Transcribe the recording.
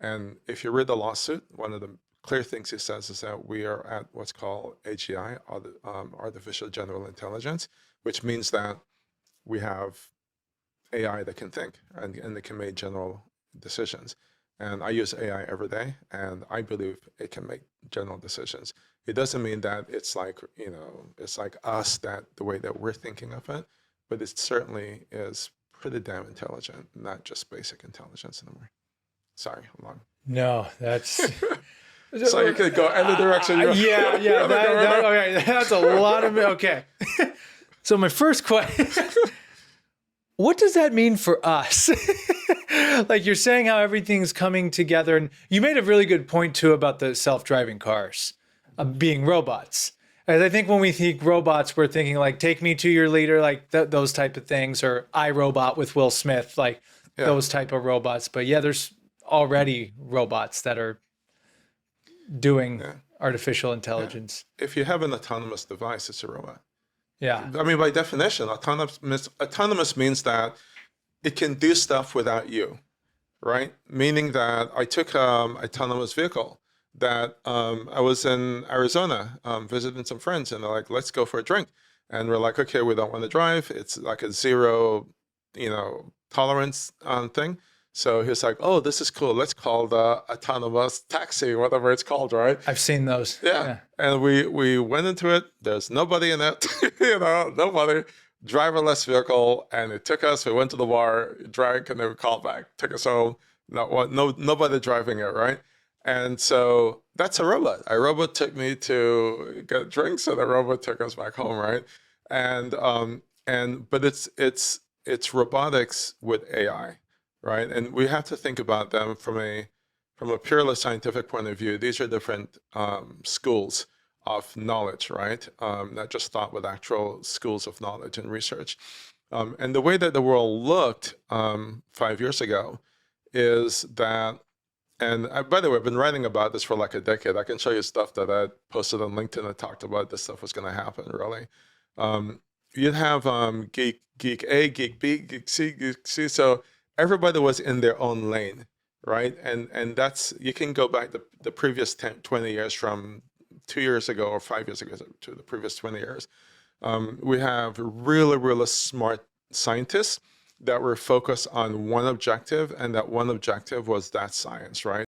And if you read the lawsuit, one of the clear things he says is that we are at what's called AGI, artificial general intelligence, which means that we have AI that can think and it can make general decisions. And I use AI every day, and I believe it can make general decisions. It doesn't mean that it's like, it's like us, that the way that we're thinking of it, but it certainly is pretty damn intelligent, not just basic intelligence anymore. Sorry, long. No, that's So you could go any direction. yeah, okay, that's a lot of okay. So my first question, what does that mean for us? Like you're saying how everything's coming together, and you made a really good point too about the self-driving cars being robots. And I think when we think robots, we're thinking like "Take Me to Your Leader," like those type of things, or "I, Robot" with Will Smith, like those type of robots. But yeah, there's already robots that are doing artificial intelligence. Yeah. If you have an autonomous device, it's a robot. Yeah. I mean, by definition, autonomous means that it can do stuff without you, right? Meaning that I took autonomous vehicle that I was in Arizona visiting some friends, and they're like, let's go for a drink. And we're like, okay, we don't want to drive. It's like a zero, tolerance thing. So he's like, oh, this is cool. Let's call the autonomous taxi, whatever it's called, right? I've seen those. Yeah. And we went into it. There's nobody in it, nobody. Driverless vehicle. And it took us, we went to the bar, drank, and then we called back. Took us home. Nobody driving it, right? And so that's a robot. A robot took me to get drinks, and a robot took us back home, right? But it's robotics with AI. Right, and we have to think about them from a purely scientific point of view. These are different schools of knowledge, right? Not just thought, but actual schools of knowledge and research. And the way that the world looked 5 years ago is that, and by the way, I've been writing about this for like a decade. I can show you stuff that I posted on LinkedIn that talked about this stuff was going to happen, really. You'd have geek A, geek B, geek C, geek C. So everybody was in their own lane, right? And that's, you can go back the previous 20 years, from 2 years ago or 5 years ago to the previous 20 years. We have really, really smart scientists that were focused on one objective, and that one objective was that science, right?